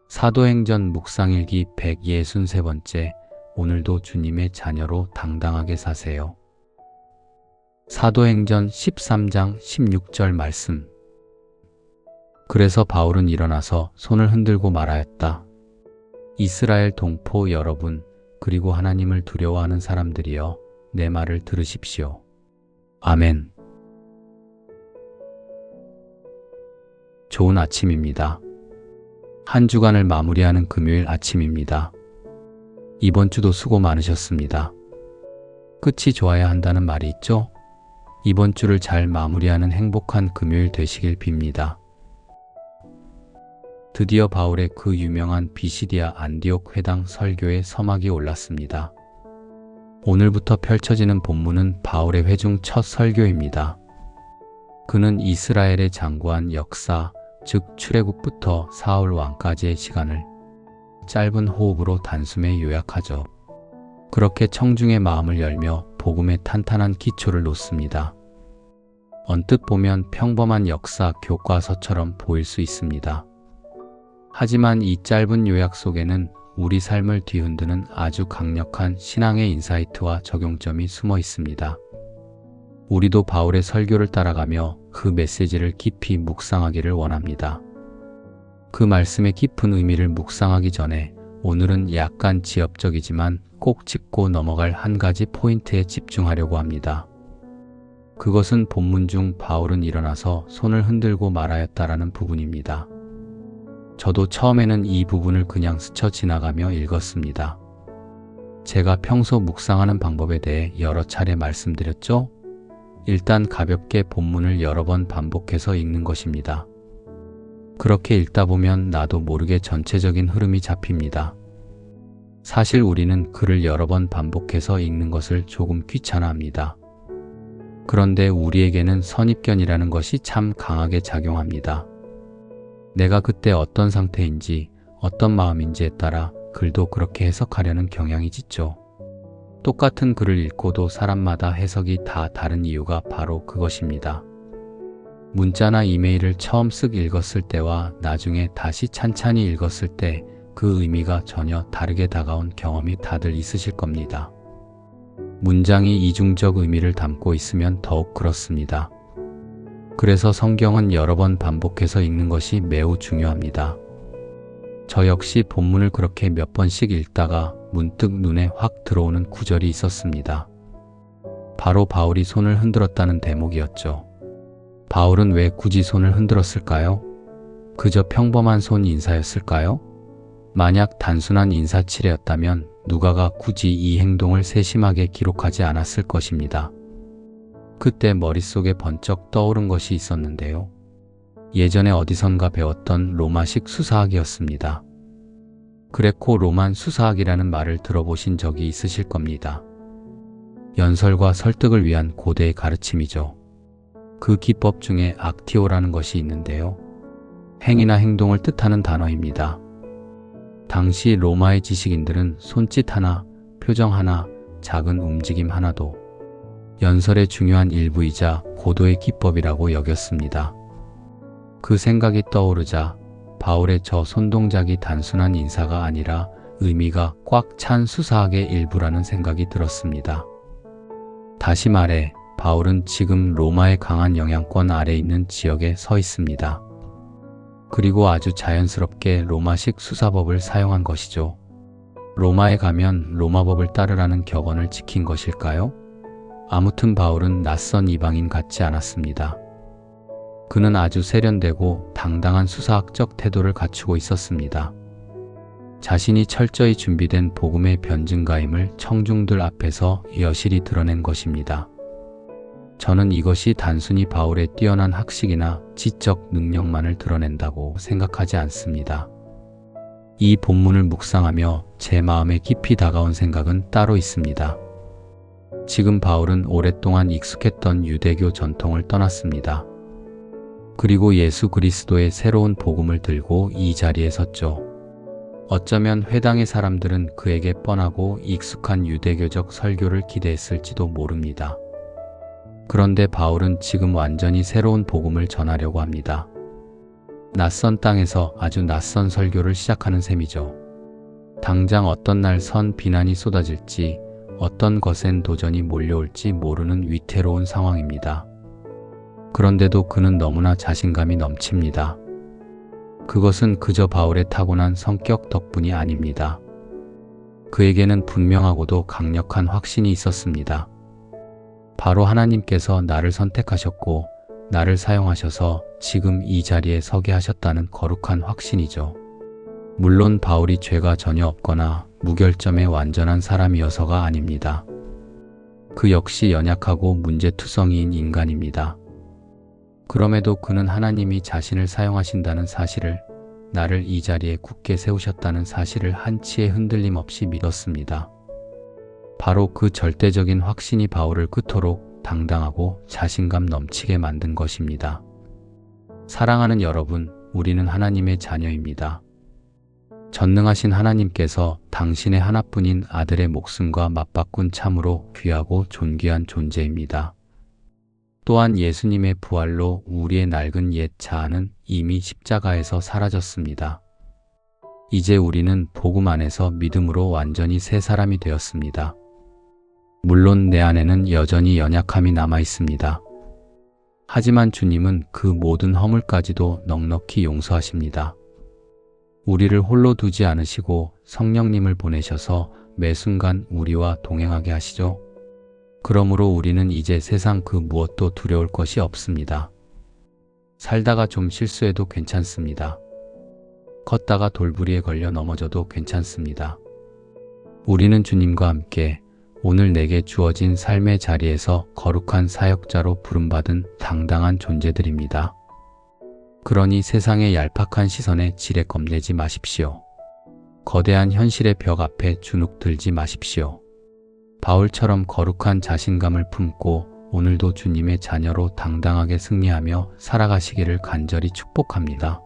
사도행전 묵상일기 163번째. 오늘도 주님의 자녀로 당당하게 사세요. 사도행전 13장 16절 말씀. 그래서 바울은 일어나서 손을 흔들고 말하였다. 이스라엘 동포 여러분, 그리고 하나님을 두려워하는 사람들이여, 내 말을 들으십시오. 아멘. 좋은 아침입니다. 한 주간을 마무리하는 금요일 아침입니다. 이번 주도 수고 많으셨습니다. 끝이 좋아야 한다는 말이 있죠? 이번 주를 잘 마무리하는 행복한 금요일 되시길 빕니다. 드디어 바울의 그 유명한 비시디아 안디옥 회당 설교의 서막이 올랐습니다. 오늘부터 펼쳐지는 본문은 바울의 회중 첫 설교입니다. 그는 이스라엘의 장구한 역사, 즉 출애굽부터 사울 왕까지의 시간을 짧은 호흡으로 단숨에 요약하죠. 그렇게 청중의 마음을 열며 복음의 탄탄한 기초를 놓습니다. 언뜻 보면 평범한 역사 교과서처럼 보일 수 있습니다. 하지만 이 짧은 요약 속에는 우리 삶을 뒤흔드는 아주 강력한 신앙의 인사이트와 적용점이 숨어 있습니다. 우리도 바울의 설교를 따라가며 그 메시지를 깊이 묵상하기를 원합니다. 그 말씀의 깊은 의미를 묵상하기 전에 오늘은 약간 지엽적이지만 꼭 짚고 넘어갈 한 가지 포인트에 집중하려고 합니다. 그것은 본문 중 바울은 일어나서 손을 흔들고 말하였다라는 부분입니다. 저도 처음에는 이 부분을 그냥 스쳐 지나가며 읽었습니다. 제가 평소 묵상하는 방법에 대해 여러 차례 말씀드렸죠? 일단 가볍게 본문을 여러 번 반복해서 읽는 것입니다. 그렇게 읽다 보면 나도 모르게 전체적인 흐름이 잡힙니다. 사실 우리는 글을 여러 번 반복해서 읽는 것을 조금 귀찮아합니다. 그런데 우리에게는 선입견이라는 것이 참 강하게 작용합니다. 내가 그때 어떤 상태인지, 어떤 마음인지에 따라 글도 그렇게 해석하려는 경향이 짙죠. 똑같은 글을 읽고도 사람마다 해석이 다 다른 이유가 바로 그것입니다. 문자나 이메일을 처음 쓱 읽었을 때와 나중에 다시 찬찬히 읽었을 때 그 의미가 전혀 다르게 다가온 경험이 다들 있으실 겁니다. 문장이 이중적 의미를 담고 있으면 더욱 그렇습니다. 그래서 성경은 여러 번 반복해서 읽는 것이 매우 중요합니다. 저 역시 본문을 그렇게 몇 번씩 읽다가 문득 눈에 확 들어오는 구절이 있었습니다. 바로 바울이 손을 흔들었다는 대목이었죠. 바울은 왜 굳이 손을 흔들었을까요? 그저 평범한 손 인사였을까요? 만약 단순한 인사치레였다면 누가가 굳이 이 행동을 세심하게 기록하지 않았을 것입니다. 그때 머릿속에 번쩍 떠오른 것이 있었는데요. 예전에 어디선가 배웠던 로마식 수사학이었습니다. 그레코 로만 수사학이라는 말을 들어보신 적이 있으실 겁니다. 연설과 설득을 위한 고대의 가르침이죠. 그 기법 중에 악티오라는 것이 있는데요. 행위나 행동을 뜻하는 단어입니다. 당시 로마의 지식인들은 손짓 하나, 표정 하나, 작은 움직임 하나도 연설의 중요한 일부이자 고도의 기법이라고 여겼습니다. 그 생각이 떠오르자 바울의 저 손동작이 단순한 인사가 아니라 의미가 꽉 찬 수사학의 일부라는 생각이 들었습니다. 다시 말해 바울은 지금 로마의 강한 영향권 아래 있는 지역에 서 있습니다. 그리고 아주 자연스럽게 로마식 수사법을 사용한 것이죠. 로마에 가면 로마법을 따르라는 격언을 지킨 것일까요? 아무튼 바울은 낯선 이방인 같지 않았습니다. 그는 아주 세련되고 당당한 수사학적 태도를 갖추고 있었습니다. 자신이 철저히 준비된 복음의 변증가임을 청중들 앞에서 여실히 드러낸 것입니다. 저는 이것이 단순히 바울의 뛰어난 학식이나 지적 능력만을 드러낸다고 생각하지 않습니다. 이 본문을 묵상하며 제 마음에 깊이 다가온 생각은 따로 있습니다. 지금 바울은 오랫동안 익숙했던 유대교 전통을 떠났습니다. 그리고 예수 그리스도의 새로운 복음을 들고 이 자리에 섰죠. 어쩌면 회당의 사람들은 그에게 뻔하고 익숙한 유대교적 설교를 기대했을지도 모릅니다. 그런데 바울은 지금 완전히 새로운 복음을 전하려고 합니다. 낯선 땅에서 아주 낯선 설교를 시작하는 셈이죠. 당장 어떤 날 선 비난이 쏟아질지, 어떤 것엔 도전이 몰려올지 모르는 위태로운 상황입니다. 그런데도 그는 너무나 자신감이 넘칩니다. 그것은 그저 바울의 타고난 성격 덕분이 아닙니다. 그에게는 분명하고도 강력한 확신이 있었습니다. 바로 하나님께서 나를 선택하셨고 나를 사용하셔서 지금 이 자리에 서게 하셨다는 거룩한 확신이죠. 물론 바울이 죄가 전혀 없거나 무결점의 완전한 사람이어서가 아닙니다. 그 역시 연약하고 문제투성이인 인간입니다. 그럼에도 그는 하나님이 자신을 사용하신다는 사실을, 나를 이 자리에 굳게 세우셨다는 사실을 한치의 흔들림 없이 믿었습니다. 바로 그 절대적인 확신이 바울을 그토록 당당하고 자신감 넘치게 만든 것입니다. 사랑하는 여러분, 우리는 하나님의 자녀입니다. 전능하신 하나님께서 당신의 하나뿐인 아들의 목숨과 맞바꾼 참으로 귀하고 존귀한 존재입니다. 또한 예수님의 부활로 우리의 낡은 옛 자아는 이미 십자가에서 사라졌습니다. 이제 우리는 복음 안에서 믿음으로 완전히 새 사람이 되었습니다. 물론 내 안에는 여전히 연약함이 남아 있습니다. 하지만 주님은 그 모든 허물까지도 넉넉히 용서하십니다. 우리를 홀로 두지 않으시고 성령님을 보내셔서 매 순간 우리와 동행하게 하시죠. 그러므로 우리는 이제 세상 그 무엇도 두려울 것이 없습니다. 살다가 좀 실수해도 괜찮습니다. 걷다가 돌부리에 걸려 넘어져도 괜찮습니다. 우리는 주님과 함께 오늘 내게 주어진 삶의 자리에서 거룩한 사역자로 부름받은 당당한 존재들입니다. 그러니 세상의 얄팍한 시선에 지레 겁내지 마십시오. 거대한 현실의 벽 앞에 주눅 들지 마십시오. 바울처럼 거룩한 자신감을 품고 오늘도 주님의 자녀로 당당하게 승리하며 살아가시기를 간절히 축복합니다.